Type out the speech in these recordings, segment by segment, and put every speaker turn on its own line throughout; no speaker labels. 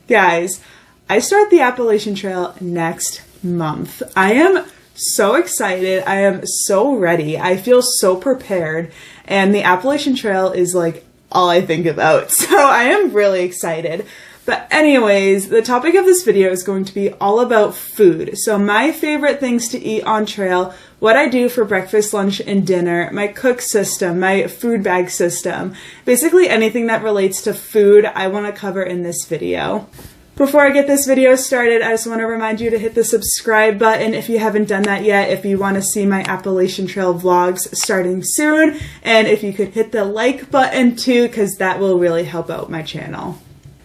Guys, I start the Appalachian Trail next month. I am so excited. I am so ready. I feel so prepared. And the Appalachian Trail is like all I think about. So I am really excited. But anyways, the topic of this video is going to be all about food. So my favorite things to eat on trail, what I do for breakfast, lunch, and dinner, my cook system, my food bag system, basically anything that relates to food I want to cover in this video. Before I get this video started, I just want to remind you to hit the subscribe button if you haven't done that yet, if you want to see my Appalachian Trail vlogs starting soon, and if you could hit the like button too, because that will really help out my channel.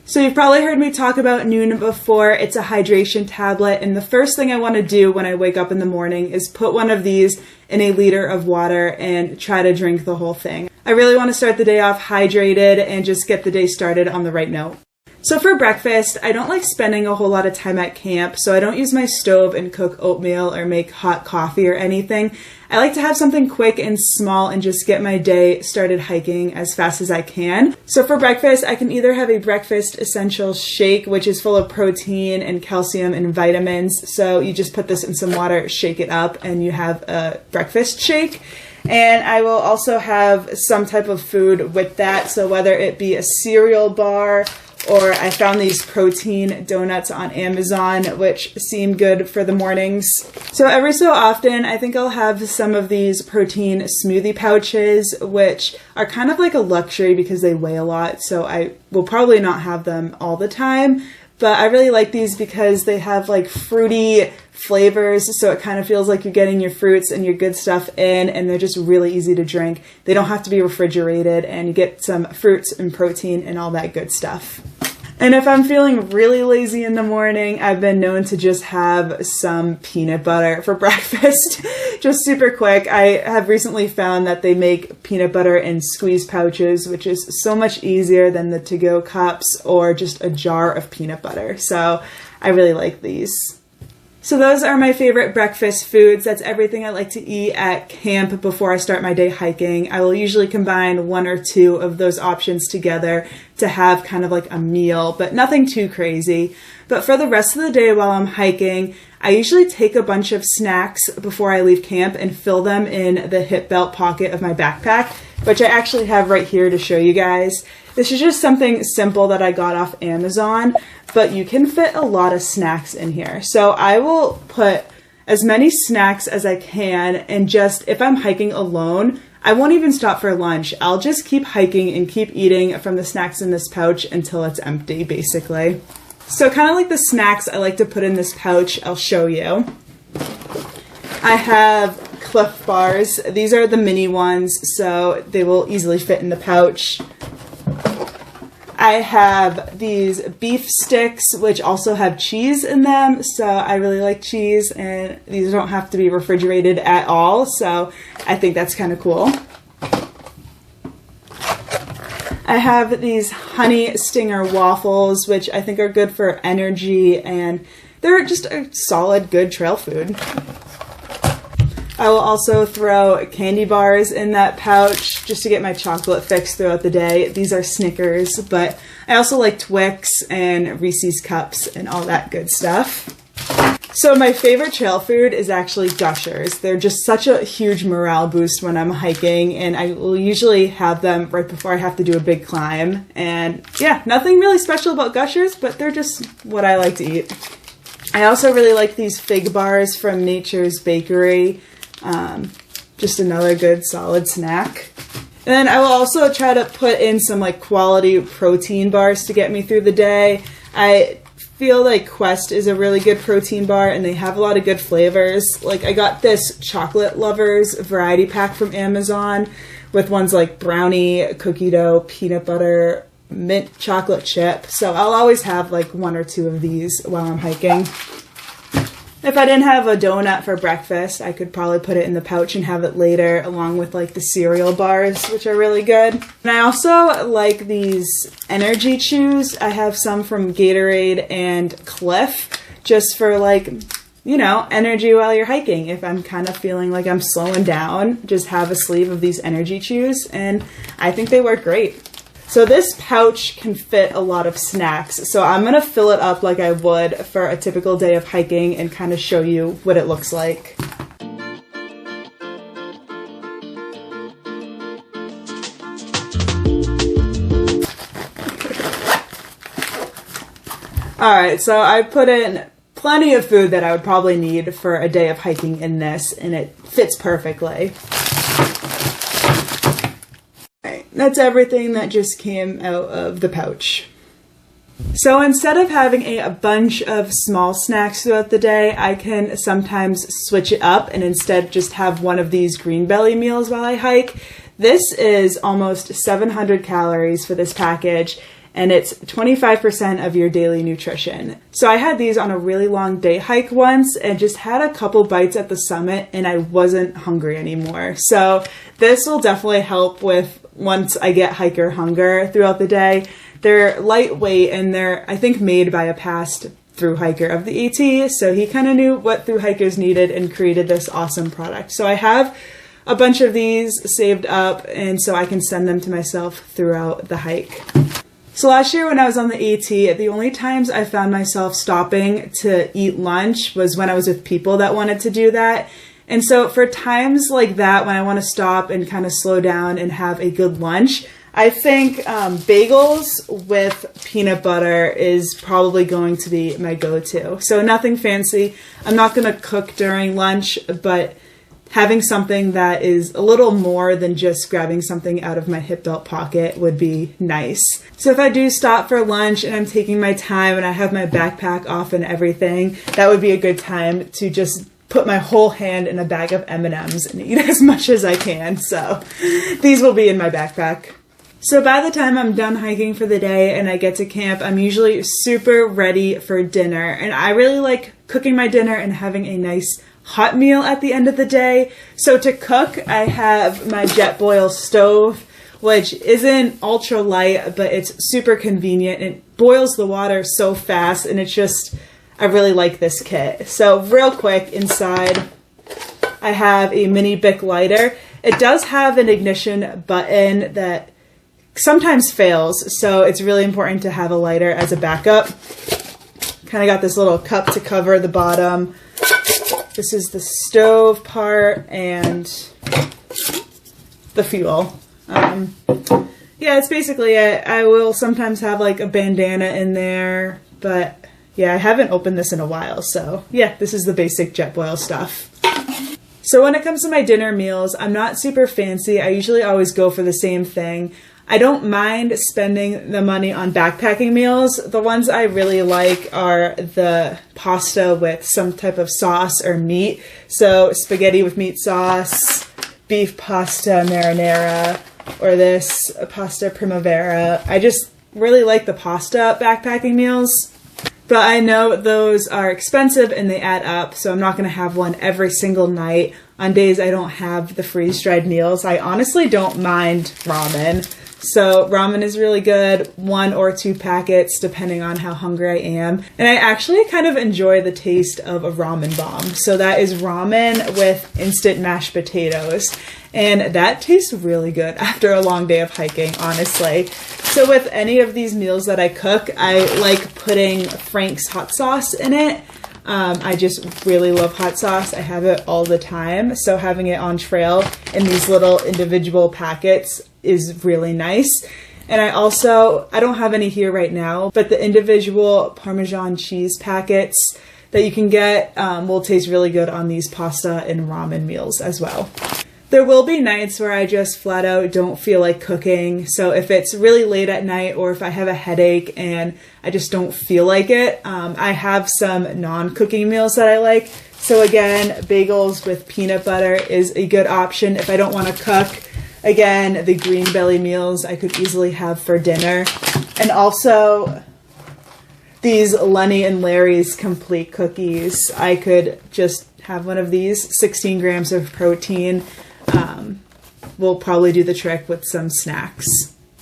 So you've probably heard me talk about Noon before. It's a hydration tablet, and the first thing I want to do when I wake up in the morning is put one of these in a liter of water and try to drink the whole thing. I really want to start the day off hydrated and just get the day started on the right note. So for breakfast, I don't like spending a whole lot of time at camp, so I don't use my stove and cook oatmeal or make hot coffee or anything. I like to have something quick and small and just get my day started hiking as fast as I can. So for breakfast, I can either have a breakfast essential shake, which is full of protein and calcium and vitamins. So you just put this in some water, shake it up, and you have a breakfast shake. And I will also have some type of food with that. So whether it be a cereal bar, or I found these protein donuts on Amazon, which seem good for the mornings. So every so often, I think I'll have some of these protein smoothie pouches, which are kind of like a luxury because they weigh a lot. So I will probably not have them all the time. But I really like these because they have like fruity flavors, so it kind of feels like you're getting your fruits and your good stuff in, and they're just really easy to drink. They don't have to be refrigerated, and you get some fruits and protein and all that good stuff. And if I'm feeling really lazy in the morning, I've been known to just have some peanut butter for breakfast. Just super quick. I have recently found that they make peanut butter in squeeze pouches, which is so much easier than the to-go cups or just a jar of peanut butter. So I really like these. So those are my favorite breakfast foods. That's everything I like to eat at camp before I start my day hiking. I will usually combine one or two of those options together to have kind of like a meal, but nothing too crazy. But for the rest of the day while I'm hiking, I usually take a bunch of snacks before I leave camp and fill them in the hip belt pocket of my backpack, which I actually have right here to show you guys. This is just something simple that I got off Amazon, but you can fit a lot of snacks in here. So I will put as many snacks as I can, and just if I'm hiking alone, I won't even stop for lunch. I'll just keep hiking and keep eating from the snacks in this pouch until it's empty, basically. So kind of like the snacks I like to put in this pouch, I'll show you. I have Cliff Bars. These are the mini ones, so they will easily fit in the pouch. I have these beef sticks, which also have cheese in them, so I really like cheese, and these don't have to be refrigerated at all, so I think that's kind of cool. I have these honey stinger waffles, which I think are good for energy, and they're just a solid, good trail food. I will also throw candy bars in that pouch just to get my chocolate fix throughout the day. These are Snickers, but I also like Twix and Reese's Cups and all that good stuff. So my favorite trail food is actually Gushers. They're just such a huge morale boost when I'm hiking, and I will usually have them right before I have to do a big climb. And yeah, nothing really special about Gushers, but they're just what I like to eat. I also really like these fig bars from Nature's Bakery. Just another good solid snack. And then I will also try to put in some like quality protein bars to get me through the day. I feel like Quest is a really good protein bar, and they have a lot of good flavors. Like I got this Chocolate Lovers variety pack from Amazon with ones like brownie, cookie dough, peanut butter, mint chocolate chip. So I'll always have like one or two of these while I'm hiking. If I didn't have a donut for breakfast, I could probably put it in the pouch and have it later, along with like the cereal bars, which are really good. And I also like these energy chews. I have some from Gatorade and Cliff, just for like, you know, energy while you're hiking. If I'm kind of feeling like I'm slowing down, just have a sleeve of these energy chews, and I think they work great. So this pouch can fit a lot of snacks, so I'm gonna fill it up like I would for a typical day of hiking and kind of show you what it looks like. Alright, so I put in plenty of food that I would probably need for a day of hiking in this, and it fits perfectly. Alright, that's everything that just came out of the pouch. So instead of having a bunch of small snacks throughout the day, I can sometimes switch it up and instead just have one of these green belly meals while I hike. This is almost 700 calories for this package, and it's 25% of your daily nutrition. So I had these on a really long day hike once and just had a couple bites at the summit and I wasn't hungry anymore. So this will definitely help with once I get hiker hunger throughout the day. They're lightweight and they're, I think, made by a past thru hiker of the AT. So he kind of knew what thru hikers needed and created this awesome product. So I have a bunch of these saved up and so I can send them to myself throughout the hike. So last year when I was on the AT, the only times I found myself stopping to eat lunch was when I was with people that wanted to do that. And so for times like that, when I want to stop and kind of slow down and have a good lunch, I think bagels with peanut butter is probably going to be my go-to. So nothing fancy. I'm not going to cook during lunch, but having something that is a little more than just grabbing something out of my hip belt pocket would be nice. So if I do stop for lunch and I'm taking my time and I have my backpack off and everything, that would be a good time to just put my whole hand in a bag of M&Ms and eat as much as I can. So these will be in my backpack. So by the time I'm done hiking for the day and I get to camp, I'm usually super ready for dinner. And I really like cooking my dinner and having a nice hot meal at the end of the day. So to cook, I have my Jetboil stove, which isn't ultra light, but it's super convenient. It boils the water so fast, and it's just, I really like this kit. So real quick, inside I have a mini Bic lighter. It does have an ignition button that sometimes fails, so it's really important to have a lighter as a backup. Kind of got this little cup to cover the bottom. This is the stove part and the fuel. Yeah, it's basically it. I will sometimes have like a bandana in there, but yeah, I haven't opened this in a while. So yeah, this is the basic Jetboil stuff. So when it comes to my dinner meals, I'm not super fancy. I usually always go for the same thing. I don't mind spending the money on backpacking meals. The ones I really like are the pasta with some type of sauce or meat. So spaghetti with meat sauce, beef pasta marinara, or this pasta primavera. I just really like the pasta backpacking meals. But I know those are expensive and they add up, so I'm not going to have one every single night. On days I don't have the freeze-dried meals, I honestly don't mind ramen. So ramen is really good, 1 or 2 packets depending on how hungry I am. And I actually kind of enjoy the taste of a ramen bomb. So that is ramen with instant mashed potatoes. And that tastes really good after a long day of hiking, honestly. So with any of these meals that I cook, I like putting Frank's hot sauce in it. I just really love hot sauce. I have it all the time. So having it on trail in these little individual packets is really nice. And I don't have any here right now, but the individual Parmesan cheese packets that you can get will taste really good on these pasta and ramen meals as well. There will be nights where I just flat out don't feel like cooking. So if it's really late at night or if I have a headache and I just don't feel like it, I have some non-cooking meals that I like. So again, bagels with peanut butter is a good option if I don't want to cook. Again, the green belly meals I could easily have for dinner. And also these Lenny and Larry's complete cookies. I could just have one of these, 16 grams of protein. Will probably do the trick with some snacks.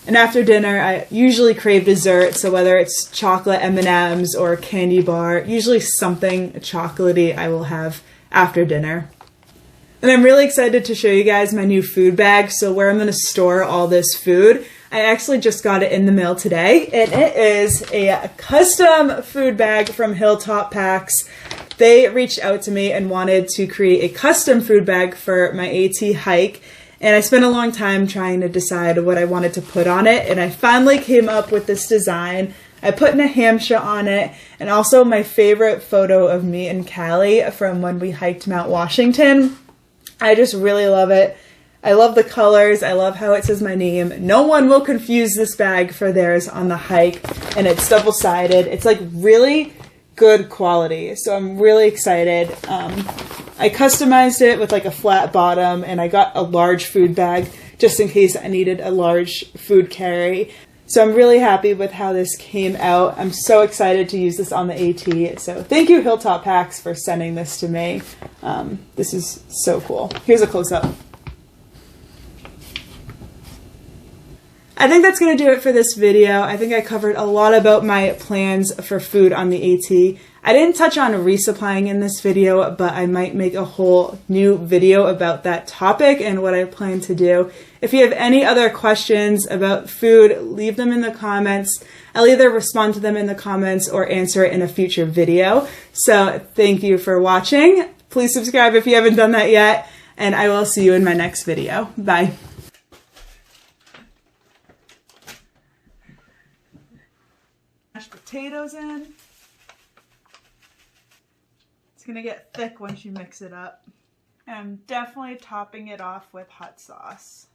And after dinner, I usually crave dessert, so whether it's chocolate M&Ms or a candy bar, usually something chocolatey I will have after dinner. And I'm really excited to show you guys my new food bag. So where I'm going to store all this food, I actually just got it in the mail today, and it is a custom food bag from Hilltop Packs. They reached out to me and wanted to create a custom food bag for my AT hike, and I spent a long time trying to decide what I wanted to put on it, and I finally came up with this design. I put Nahamsha on it, and also my favorite photo of me and Callie from when we hiked Mount Washington. I just really love it. I love the colors. I love how it says my name. No one will confuse this bag for theirs on the hike, and it's double-sided. It's like really good quality, so I'm really excited. I customized it with like a flat bottom, and I got a large food bag just in case I needed a large food carry. So I'm really happy with how this came out. I'm so excited to use this on the AT. So thank you, Hilltop Packs, for sending this to me. This is so cool. Here's a close-up. I think that's going to do it for this video. I think I covered a lot about my plans for food on the AT. I didn't touch on resupplying in this video, but I might make a whole new video about that topic and what I plan to do. If you have any other questions about food, leave them in the comments. I'll either respond to them in the comments or answer it in a future video. So thank you for watching. Please subscribe if you haven't done that yet, and I will see you in my next video. Bye. Mashed potatoes in. It's gonna get thick once you mix it up. And I'm definitely topping it off with hot sauce.